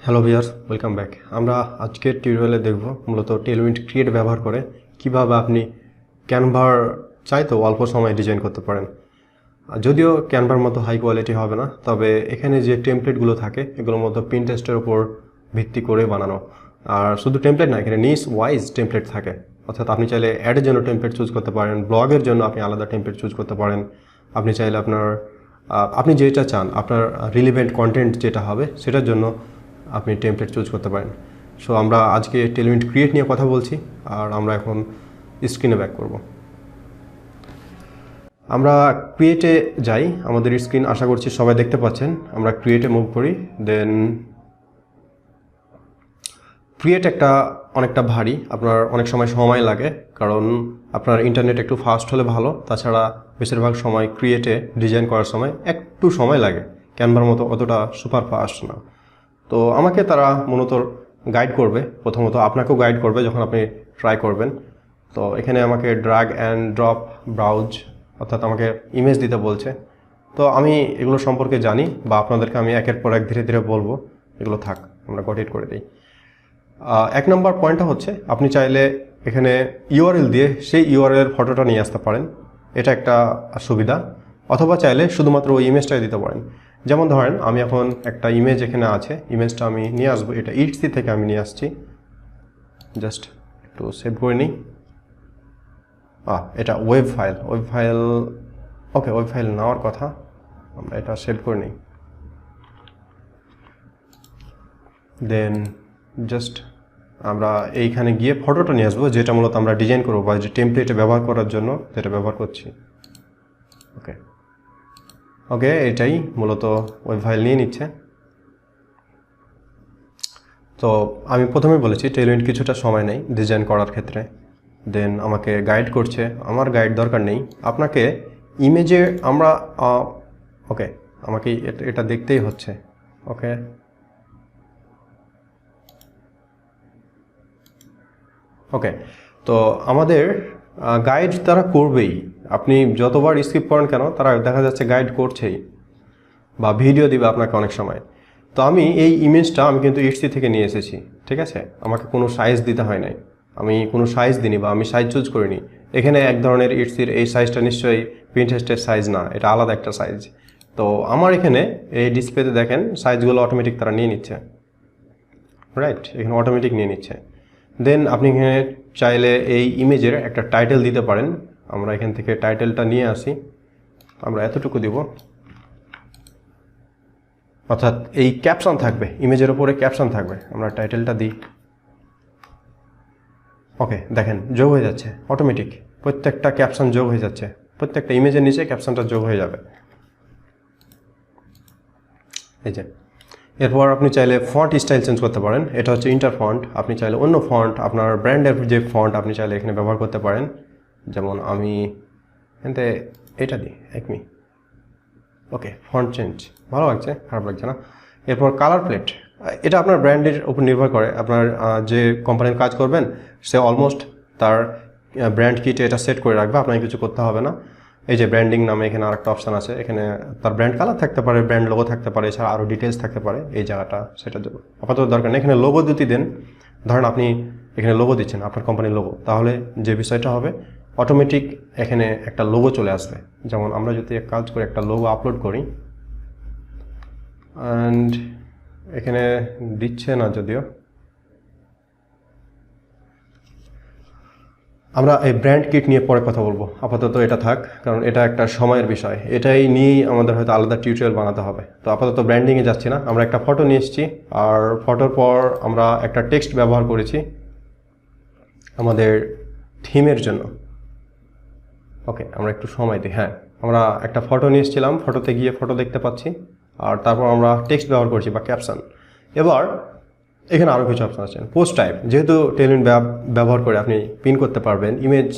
Hello viewers, welcome back. আমরা আজকের টিউটোরিয়ালে দেখব মূলত টেলউইন্ড ক্রিয়েট ব্যবহার করে কিভাবে আপনি ক্যানভার চাইতো অল্প সময়ে ডিজাইন করতে পারেন। যদিও ক্যানভার মতো হাই কোয়ালিটি হবে না, তবে এখানে যে টেমপ্লেটগুলো থাকে এগুলোর মতো পিনটেস্টের উপর ভিত্তি করে বানানো। আর শুধু টেমপ্লেট না, এখানে নিস ওয়াইজ টেমপ্লেট থাকে, অর্থাৎ আপনি চাইলে অ্যাডের জন্য টেমপ্লেট চুজ করতে পারেন, ব্লগের জন্য আপনি আলাদা টেমপ্লেট চুজ করতে পারেন। আপনি চাইলে আপনি যেটা চান, আপনার রিলিভেন্ট কন্টেন্ট যেটা হবে সেটার জন্য আপনি টেমপ্লেট চুজ করতে পারেন। সো আমরা আজকে টেলউইন্ড ক্রিয়েট নিয়ে কথা বলছি, আর আমরা এখন স্ক্রিনে ব্যাক করব। আমরা ক্রিয়েটে যাই, আমাদের স্ক্রিন আশা করছি সবাই দেখতে পাচ্ছেন। আমরা ক্রিয়েটে মুভ করি, দেন ক্রিয়েট অনেকটা ভারী, আপনার অনেক সময় লাগে, কারণ আপনার ইন্টারনেট একটু ফাস্ট হলে ভালো। তাছাড়া বেশিরভাগ সময় ক্রিয়েটে ডিজাইন করার সময় একটু সময় লাগে, ক্যানভার মতো অতটা সুপার ফাস্ট না। তো আমাকে তারা মূলত গাইড করবে, প্রথমত আপনাকেও গাইড করবে যখন আপনি ট্রাই করবেন। তো এখানে আমাকে ড্র্যাগ অ্যান্ড ড্রপ ব্রাউজ, অর্থাৎ আমাকে ইমেজ দিতে বলছে। তো আমি এগুলো সম্পর্কে জানি, বা আপনাদেরকে আমি একের পর এক ধীরে ধীরে বলবো। এগুলো থাক, আমরা গট করে দিই। এক নম্বর পয়েন্টটা হচ্ছে, আপনি চাইলে এখানে ইউআরএল দিয়ে সেই ইউআরএল ফটোটা নিয়ে আসতে পারেন, এটা একটা সুবিধা। অথবা চাইলে শুধুমাত্র ওই ইমেজটাই দিতে পারেন। যেমন ধরেন আমি এখন একটা ইমেজ এখানে আছে, ইমেজটা আমি নিয়ে আসবো, এটা ইটসি থেকে আমি নিয়ে আসছি। জাস্ট একটু সেভ করে নিই। এটা ওয়েব ফাইল, ওকে, ওয়েব ফাইল নেওয়ার কথা, আমরা এটা সেভ করে নিই। দেন জাস্ট আমরা এইখানে গিয়ে ফটোটা নিয়ে আসবো, যেটা মূলত আমরা ডিজাইন করবো, বা যে টেমপ্লেটে ব্যবহার করার জন্য যেটা ব্যবহার করছি। ওকে, এটাই মূলত ওয়েব ফাইল নিয়ে নিচ্ছে। তো আমি প্রথমে বলেছি টেলউইন্ড কিছুটা সময় নেই ডিজাইন করার ক্ষেত্রে। দেন আমাকে গাইড করছে, আমার গাইড দরকার নেই, আপনাকে ইমেজে ওকে, আমাকে এটা দেখতেই হচ্ছে। ওকে, তো আমাদের গাইড তারা করবেই, আপনি যতবার স্কিপ করেন কেন তারা দেখা যাচ্ছে গাইড করছেই, বা ভিডিও দিবে আপনাকে অনেক সময়। তো আমি এই ইমেজটা আমি কিন্তু ইটসি থেকে নিয়ে এসেছি, ঠিক আছে? আমাকে কোনো সাইজ দিতে হয় নাই, আমি কোনো সাইজ দিইনি, বা আমি সাইজ চুজ করিনি। এখানে এক ধরনের ইটসির এই সাইজটা নিশ্চয়ই পিনটেস্টের সাইজ না, এটা আলাদা একটা সাইজ। তো আমার এখানে এই ডিসপ্লেতে দেখেন সাইজগুলো অটোমেটিক তারা নিয়ে নিচ্ছে, রাইট? এখানে অটোমেটিক নিয়ে নিচ্ছে। দেন আপনি এখানে চাইলে এই ইমেজের একটা টাইটেল দিতে পারেন। আমরা এখান থেকে টাইটেলটা নিয়ে আসি, আমরা এতটুকু দিব, অর্থাৎ এই ক্যাপশন থাকবে, ইমেজের উপরে ক্যাপশন থাকবে। আমরা টাইটেলটা দিই, ওকে, দেখেন যোগ হয়ে যাচ্ছে অটোমেটিক, প্রত্যেকটা ক্যাপশন যোগ হয়ে যাচ্ছে, প্রত্যেকটা ইমেজের নিচে ক্যাপশনটা যোগ হয়ে যাবে, এই যে। এরপর আপনি চাইলে ফন্ট স্টাইল চেঞ্জ করতে পারেন, এটা হচ্ছে ইন্টার ফন্ট। আপনি চাইলে অন্য ফন্ট, আপনার ব্র্যান্ডের যে ফন্ট আপনি চাইলে এখানে ব্যবহার করতে পারেন। যেমন আমি এতে এটা দিই, একমি, ওকে, ফন্ট চেঞ্জ, ভালো লাগছে, খারাপ লাগছে না। এরপর কালার প্লেট, এটা আপনার ব্র্যান্ডের উপর নির্ভর করে। আপনার যে কোম্পানির কাজ করবেন সে অলমোস্ট তার ব্র্যান্ড কিটে এটা সেট করে রাখবে, আপনাকে কিছু করতে হবে না। এই যে ব্র্যান্ডিং নামে এখানে আরেকটা অপশান আছে, এখানে তার ব্র্যান্ড কালার থাকতে পারে, ব্র্যান্ড লোগো থাকতে পারে, এছাড়া আরও ডিটেলস থাকতে পারে। এই জায়গাটা সেটার জন্য আপাতত দরকার নেই। এখানে লোগো যদি দেন, ধরেন আপনি এখানে লোগো দিচ্ছেন, আপনার কোম্পানির লোগো, তাহলে যে বিষয়টা হবে অটোমেটিক এখানে একটা লোগো চলে আসবে। যেমন আমরা যদি এক কাজ করে একটা লোগো আপলোড করি, অ্যান্ড এখানে দিচ্ছে না যদিও, আমরা এই ব্র্যান্ড কিট নিয়ে পরে কথা বলবো, আপাতত এটা থাক, কারণ এটা একটা সময়ের বিষয়, এটাই নিয়েই আমাদের হয়তো আলাদা টিউটোরিয়াল বানাতে হবে। তো আপাতত ব্র্যান্ডিংয়ে যাচ্ছি না। আমরা একটা ফটো নিয়ে এসেছি, আর ফটোর পর আমরা একটা টেক্সট ব্যবহার করেছি আমাদের থিমের জন্য। ওকে, আমরা একটু সময় দিই। হ্যাঁ, আমরা একটা ফটো নিয়ে এসেছিলাম, ফটোতে গিয়ে ফটো দেখতে পাচ্ছি, আর তারপর আমরা টেক্সট ব্যবহার করছি বা ক্যাপশন। এবার এখানে আরও কিছু অপশন আছে। পোস্ট টাইপ, যেহেতু টেলউইন্ড ব্যবহার করে আপনি পিন করতে পারবেন ইমেজ,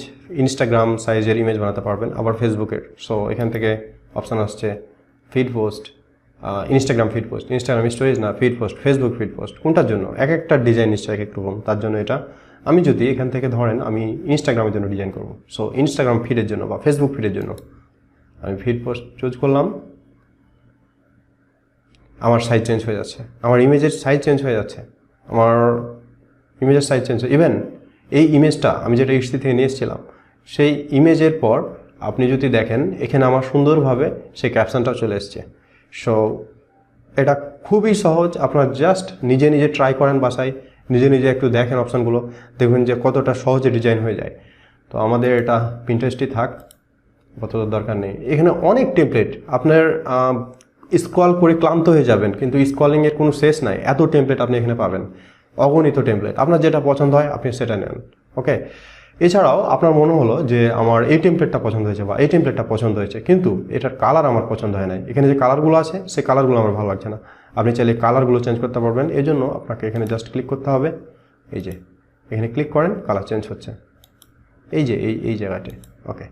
ইনস্টাগ্রাম সাইজের ইমেজ বানাতে পারবেন, আবার ফেসবুকের। সো এখান থেকে অপশান আসছে feed post, Instagram feed post, Instagram stories না, feed post, Facebook feed post, কোনটার জন্য? এক একটা ডিজাইন নিশ্চয়ই এক এক রকম, তার জন্য এটা আমি যদি এখান থেকে ধরেন আমি ইনস্টাগ্রামের জন্য ডিজাইন করব, সো ইনস্টাগ্রাম ফিডের জন্য বা ফেসবুক ফিডের জন্য আমি ফিড পোস্ট চুজ করলাম। আমার সাইজ চেঞ্জ হয়ে যাচ্ছে, আমার ইমেজের সাইজ চেঞ্জ হয়ে যাচ্ছে, আমার ইমেজের সাইজ চেঞ্জ ইভেন এই ইমেজটা আমি যেটা ইস্তি থেকে নিয়ে এসেছিলাম সেই ইমেজের পর আপনি যদি দেখেন এখানে আমার সুন্দরভাবে সেই ক্যাপশনটাও চলে এসছে। সো এটা খুবই সহজ, আপনার জাস্ট নিজে নিজে ট্রাই করেন বাসায়, নিজে নিজে একটু দেখেন অপশানগুলো, দেখবেন যে কতটা সহজে ডিজাইন হয়ে যায়। তো আমাদের এটা পিন্টারেস্টই থাক, কতটা দরকার নেই। এখানে অনেক টেমপ্লেট, আপনার স্ক্রল করে ক্লান্ত হয়ে যাবেন, কিন্তু স্ক্রলিংয়ের কোনো শেষ নাই, এত টেমপ্লেট আপনি এখানে পাবেন, অগণিত টেমপ্লেট। আপনার যেটা পছন্দ হয় আপনি সেটা নেন। ওকে, এছাড়াও আপনার মনে হলো যে আমার এই টেমপ্লেটটা পছন্দ হয়েছে বা এই টেমপ্লেটটা পছন্দ হয়েছে, কিন্তু এটার কালার আমার পছন্দ হয় নাই, এখানে যে কালারগুলো আছে সেই কালারগুলো আমার ভালো লাগছে না, আপনি চাইলে কালারগুলো চেঞ্জ করতে পারবেন। এই জন্য আপনাকে এখানে জাস্ট ক্লিক করতে হবে, এই যে এখানে ক্লিক করেন, কালার চেঞ্জ হচ্ছে এই যে এই জায়গাতে। ওকে,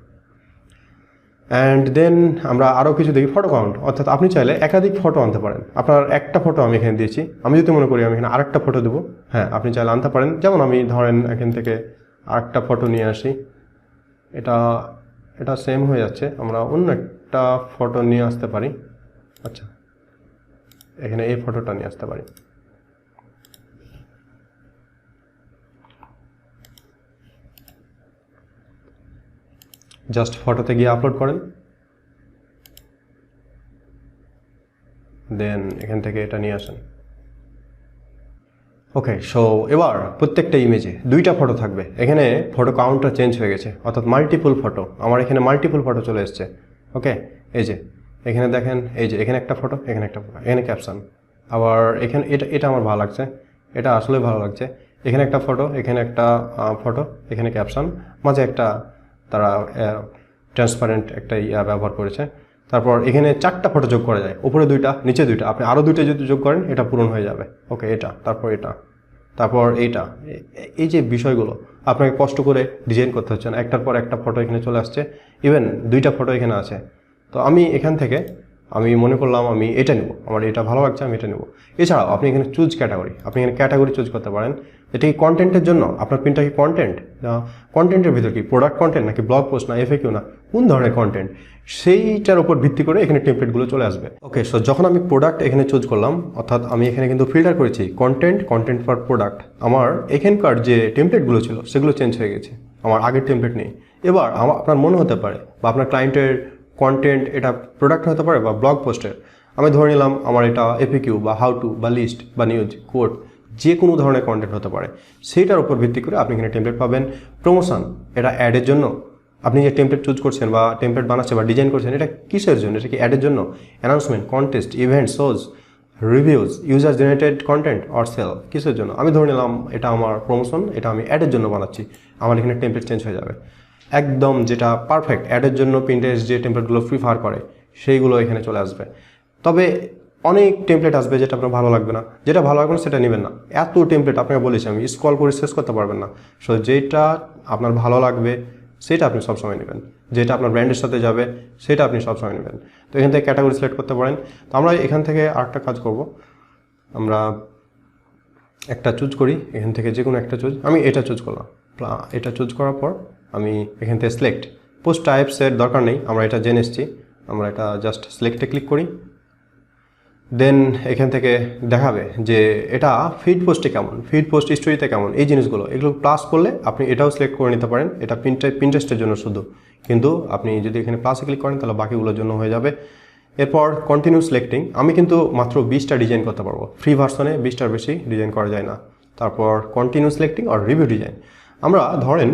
অ্যান্ড দেন আমরা আরও কিছু দেখি, ফটো কাউন্ট, অর্থাৎ আপনি চাইলে একাধিক ফটো আনতে পারেন। আপনার একটা ফটো আমি এখানে দিয়েছি, আমি যদি মনে করি আমি এখানে আরেকটা ফটো দেবো, হ্যাঁ আপনি চাইলে আনতে পারেন। যেমন আমি ধরেন এখান থেকে আরেকটা ফটো নিয়ে আসি, এটা সেম হয়ে যাচ্ছে, আমরা অন্য একটা ফটো নিয়ে আসতে পারি। আচ্ছা, এখানে এই ফটোটা নিয়ে আসতে পারি। জাস্ট ফটোতে গিয়ে আপলোড করেন, দেন এখান থেকে এটা নিয়ে আসেন। ওকে, সো এবার প্রত্যেকটা ইমেজে দুইটা ফটো থাকবে। এখানে ফটো কাউন্টটা চেঞ্জ হয়ে গেছে, অর্থাৎ মাল্টিপল ফটো, আমার এখানে মাল্টিপল ফটো চলে এসছে। ওকে, এই যে এখানে দেখেন, এই যে এখানে একটা ফটো, এখানে একটা ফটো, এখানে ক্যাপশন, আবার এখানে এটা আমার ভালো লাগছে, এটা আসলে ভালো লাগছে, এখানে একটা ফটো, এখানে একটা ফটো, এখানে ক্যাপশন, মাঝে একটা তারা ট্রান্সপারেন্ট একটা ব্যবহার করেছে। তারপর এখানে 4টা ফটো যোগ করা যায়, উপরে 2টা নিচে 2টা, আপনি আরও 2টা যদি যোগ করেন এটা পূরণ হয়ে যাবে। ওকে, এটা তারপর এটা, তারপর এইটা, এই যে বিষয়গুলো আপনাকে কষ্ট করে ডিজাইন করতে হচ্ছে না, একটার পর একটা ফটো এখানে চলে আসছে, ইভেন 2টা ফটো এখানে আছে। তো আমি এখান থেকে আমি মনে করলাম আমি এটা নেব, আমার এটা ভালো লাগছে, আমি এটা নেব। এছাড়াও আপনি এখানে চুজ ক্যাটাগরি, আপনি এখানে ক্যাটাগরি চুজ করতে পারেন। এটা কি কন্টেন্টের জন্য, আপনার প্রিন্টটা কি কন্টেন্ট, কন্টেন্টের ভিতর কি প্রোডাক্ট কন্টেন্ট নাকি ব্লগ পোস্ট না এফএকিউ না কোন ধরনের কন্টেন্ট, সেইটার উপর ভিত্তি করে এখানে টেমপ্লেটগুলো চলে আসবে। ওকে, সো যখন আমি প্রোডাক্ট এখানে চুজ করলাম, অর্থাৎ আমি এখানে কিন্তু ফিল্টার করেছি কন্টেন্ট ফর প্রোডাক্ট, আমার এখানকার যে টেমপ্লেটগুলো ছিল সেগুলো চেঞ্জ হয়ে গেছে, আমার আগের টেমপ্লেট নেই। এবার আপনার মনে হতে পারে বা আপনার ক্লায়েন্টের কন্টেন্ট এটা প্রোডাক্ট হতে পারে বা ব্লগ পোস্টের, আমি ধরে নিলাম আমার এটা এফএকিউ বা হাউ টু বা লিস্ট বা নিউজ কোড, যে কোনো ধরনের কন্টেন্ট হতে পারে, সেইটার উপর ভিত্তি করে আপনি এখানে টেমপ্লেট পাবেন। প্রমোশন, এটা অ্যাডের জন্য, আপনি যে টেমপ্লেট চুজ করছেন বা টেমপ্লেট বানাচ্ছেন বা ডিজাইন করছেন, এটা কিসের জন্য, এটা কি অ্যাডের জন্য, announcement, contest, event, shows, reviews, user generated content or sale, কিসের জন্য, আমি ধরে নিলাম এটা আমার প্রমোশন, এটা আমি অ্যাডের জন্য বানাচ্ছি, আমার এখানে টেমপ্লেট চেঞ্জ হয়ে যাবে। একদম যেটা পারফেক্ট অ্যাডের জন্য পিন্টারেস্ট যে টেমপ্লেটগুলো প্রিফার করে সেইগুলো এখানে চলে আসবে। তবে অনেক টেমপ্লেট আসবে যেটা আপনার ভালো লাগবে না, যেটা ভালো লাগবে না সেটা নেবেন না, এত টেমপ্লেট আপনাকে বলেছি আমি, স্ক্রল করে শেষ করতে পারবেন না। সো যেটা আপনার ভালো লাগবে সেটা আপনি সবসময় নেবেন, যেটা আপনার ব্র্যান্ডের সাথে যাবে সেটা আপনি সবসময় নেবেন। তো এখান থেকে ক্যাটাগরি সিলেক্ট করতে পারেন। তো আমরা এখান থেকে আরেকটা কাজ করব, আমরা একটা চুজ করি, এখান থেকে যে কোনো একটা চুজ, আমি এটা চুজ করলাম, এটা চুজ করার পর আমি এখান থেকে সিলেক্ট পোস্ট টাইপসের দরকার নেই, আমরা এটা জেনে এসেছি, আমরা এটা জাস্ট সিলেক্টে ক্লিক করি। দেন এখান থেকে দেখাবে যে এটা ফিড পোস্টে কেমন, ফিড পোস্ট স্টোরিতে কেমন, এই জিনিসগুলো এগুলো প্লাস করলে আপনি এটাও সিলেক্ট করে নিতে পারেন, এটা পিন্টারেস্টের জন্য শুধু, কিন্তু আপনি যদি এখানে প্লাসে ক্লিক করেন তাহলে বাকিগুলোর জন্য হয়ে যাবে। এরপর কন্টিনিউ সিলেক্টিং, আমি কিন্তু মাত্র 20টা ডিজাইন করতে পারবো, ফ্রি ভার্সনে 20টার বেশি ডিজাইন করা যায় না। তারপর কন্টিনিউ সিলেক্টিং আর রিভিউ ডিজাইন, আমরা ধরেন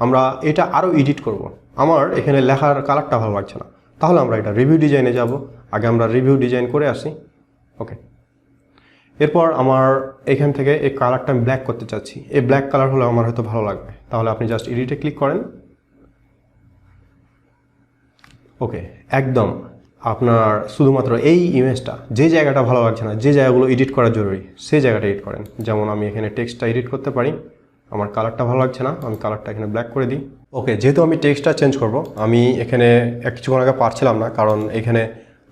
আমরা এটা আরও এডিট করব, আমার এখানে লেখার কালারটা ভালো লাগছে না, তাহলে আমরা এটা রিভিউ ডিজাইনে যাব, আগে আমরা রিভিউ ডিজাইন করে আসি। ওকে, এরপর আমার এখান থেকে এই কালারটা আমি ব্ল্যাক করতে চাচ্ছি, এই ব্ল্যাক কালার হলে আমার হয়তো ভালো লাগবে, তাহলে আপনি জাস্ট এডিটে ক্লিক করেন। ওকে, একদম আপনার শুধুমাত্র এই ইমেজটা যে জায়গাটা ভালো লাগছে না, যে জায়গাগুলো এডিট করা জরুরি সেই জায়গাটা এডিট করেন। যেমন আমি এখানে টেক্সটটা এডিট করতে পারি, আমার কালারটা ভালো লাগছে না, আমি কালারটা এখানে ব্ল্যাক করে দিই। ওকে, যেহেতু আমি টেক্সটটা চেঞ্জ করব, আমি এখানে কিছুক্ষণ আগে পারছিলাম না, কারণ এখানে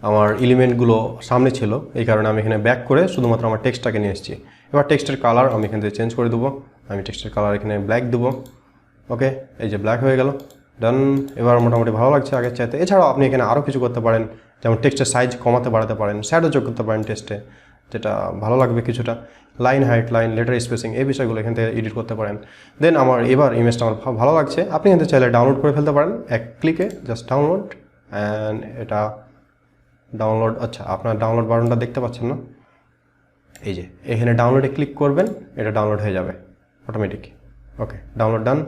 আমার এলিমেন্টগুলো সামনে ছিল, এই কারণে আমি এখানে ব্যাক করে শুধুমাত্র আমার টেক্সটটাকে নিয়ে এসেছি। এবার টেক্সটের কালার আমি এখান থেকে চেঞ্জ করে দেবো, আমি টেক্সটের কালার এখানে ব্ল্যাক দেবো। ওকে, এই যে ব্ল্যাক হয়ে গেল, ডান। এবার মোটামুটি ভালো লাগছে আগের চাইতে। এছাড়াও আপনি এখানে আরও কিছু করতে পারেন, যেমন টেক্সটের সাইজ কমাতে বাড়াতে পারেন, শ্যাডো যোগ করতে পারেন টেক্সটে, যেটা ভালো লাগবে কিছুটা, line height, line letter spacing, এই বিষয়গুলো এখান থেকে এডিট করতে পারেন। দেন আমার এবার ইমেজটা আমার ভালো লাগছে, আপনি এখান থেকে চাইলে ডাউনলোড করে ফেলতে পারেন এক ক্লিকে, জাস্ট ডাউনলোড। অ্যান্ড এটা ডাউনলোড, আচ্ছা আপনার ডাউনলোড বাটনটা দেখতে পাচ্ছেন না, এই যে এখানে ডাউনলোডে ক্লিক করবেন, এটা ডাউনলোড হয়ে যাবে অটোমেটিক। ওকে, ডাউনলোড ডান।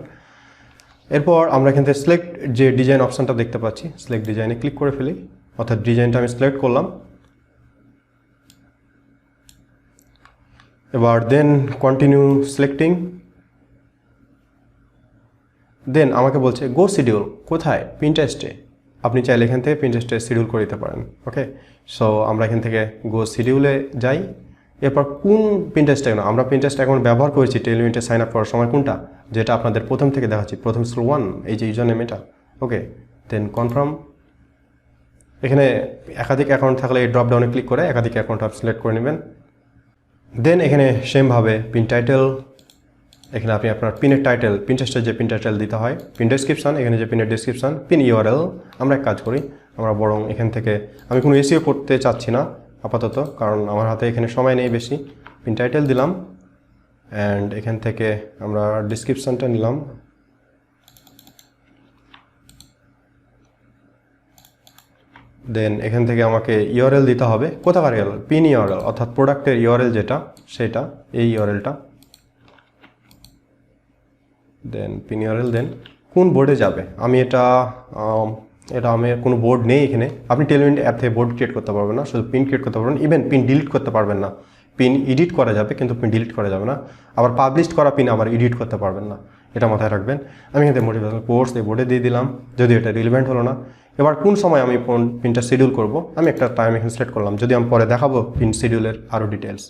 এরপর আমরা এখান থেকে সিলেক্ট যে ডিজাইন অপশানটা দেখতে পাচ্ছি, সিলেক্ট ডিজাইনে ক্লিক করে ফেলি, অর্থাৎ ডিজাইনটা আমি সিলেক্ট করলাম। এবার দেন কন্টিনিউ সিলেক্টিং। দেন আমাকে বলছে গো শিডিউল, কোথায়? পিন্টারেস্টে। আপনি চাইলে এখান থেকে পিন্টারেস্টে শিডিউল করে দিতে পারেন। ওকে, সো আমরা এখান থেকে গো শিডিউলে যাই। এরপর কোন পিন্টারেস্ট অ্যাকাউন্ট, আমরা পিন্টারেস্ট অ্যাকাউন্ট ব্যবহার করেছি টেলউইন্ডে সাইন আপ করার সময়, কোনটা? যেটা আপনাদের প্রথম থেকে দেখাচ্ছি, প্রথম স্কুল 1, এই যে ইউজার নেম এটা। ওকে, দেন কনফার্ম। এখানে একাধিক অ্যাকাউন্ট থাকলে এই ড্রপ ডাউনে ক্লিক করে একাধিক অ্যাকাউন্ট আপনি সিলেক্ট করে নেবেন। দেন এখানে সেমভাবে পিন টাইটেল, এখানে আপনি আপনার পিনের টাইটেল, পিন্টারেস্টের যে পিন টাইটেল দিতে হয়, পিন ডেসক্রিপশন, এখানে যে পিনের ডেসক্রিপশন, পিন ইউআরএল। আমরা এক কাজ করি, আমরা বরং এখান থেকে, আমি কোনো এসইও করতে চাচ্ছি না আপাতত, কারণ আমার হাতে এখানে সময় নেই বেশি। পিন টাইটেল দিলাম, অ্যান্ড এখান থেকে আমরা ডেসক্রিপশনটা নিলাম। দেন এখান থেকে আমাকে ইউআরএল দিতে হবে, কোথাকার ইউআরএল? পিন ইউআরএল, অর্থাৎ প্রোডাক্টের ইউআরএল যেটা, সেটা, এই ইউআরএলটা। দেন পিন ইউআরএল, দেন কোন বোর্ডে যাবে। আমি এটা আমার কোনো বোর্ড নেই এখানে। আপনি টেলউইন্ড অ্যাপ থেকে বোর্ড ক্রিয়েট করতে পারবেন না, শুধু পিন ক্রিয়েট করতে পারবেন। ইভেন পিন ডিলিট করতে পারবেন না। পিন এডিট করা যাবে কিন্তু পিন ডিলিট করা যাবে না। আবার পাবলিশ করা পিন আবার এডিট করতে পারবেন না, এটা মাথায় রাখবেন। আমি এখানে মোটিভেশনাল কোর্স এই বোর্ডে দিয়ে দিলাম, যদি এটা রিলেভেন্ট হলো না। এবার কোন সময় আমি পিনটা শিডিউল করব, আমি একটা টাইম এখানে সিলেক্ট করলাম, যদি আমি পরে দেখাবো পিন শিডিউলের আরও ডিটেলস।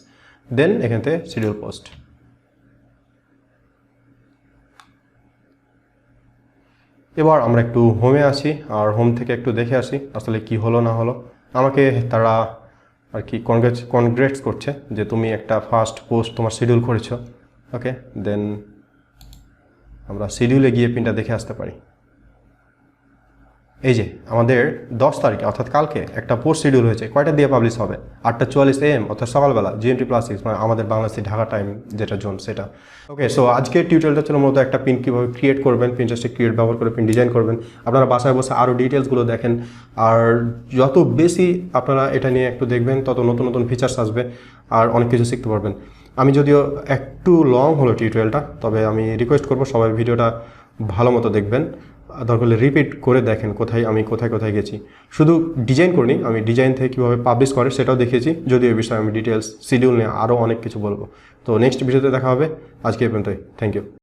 দেন এখান থেকে শিডিউল পোস্ট। এবার আমরা একটু হোমে আসি, আর হোম থেকে একটু দেখে আসি আসলে কি হলো না হলো। আমাকে তারা আর কি কনগ্রেটস করছে যে তুমি একটা ফার্স্ট পোস্ট তোমার শিডিউল করেছো। ওকে, দেন আমরা শিডিউলে গিয়ে পিনটা দেখে আসতে পারি। এই যে আমাদের 10 তারিখে অর্থাৎ কালকে একটা পোস্ট শিডিউল হয়েছে, কয়টা দিয়ে পাবলিশ হবে? 8:44 AM, অর্থাৎ সকালবেলা, GMT+6, মানে আমাদের বাংলাদেশি ঢাকা টাইম যেটা জোন সেটা। ওকে, সো আজকের টিউটোরিয়ালটা ছিল মূলত একটা পিন কীভাবে ক্রিয়েট করবেন, পিনটারেস্টে ক্রিয়েট ব্যবহার করে পিন ডিজাইন করবেন। আপনারা বাসায় বসে আরও ডিটেলসগুলো দেখেন, আর যত বেশি আপনারা এটা নিয়ে একটু দেখবেন, তত নতুন নতুন ফিচার্স আসবে আর অনেক কিছু শিখতে পারবেন। আমি যদিও একটু লং হলো টিউটোরিয়ালটা, তবে আমি রিকোয়েস্ট করবো সবাই ভিডিওটা ভালো মতো দেখবেন, দরকার হলে রিপিট করে দেখেন কোথায় কোথায় গেছি। শুধু ডিজাইন করিনি, আমি ডিজাইন থেকে কীভাবে পাবলিশ করে সেটাও দেখিয়েছি, যদিও এই বিষয়ে আমি ডিটেলস শিডিউল নিয়ে আরও অনেক কিছু বলবো। তো নেক্সট ভিডিওতে দেখা হবে, আজকে এই পর্যন্তই। Thank you.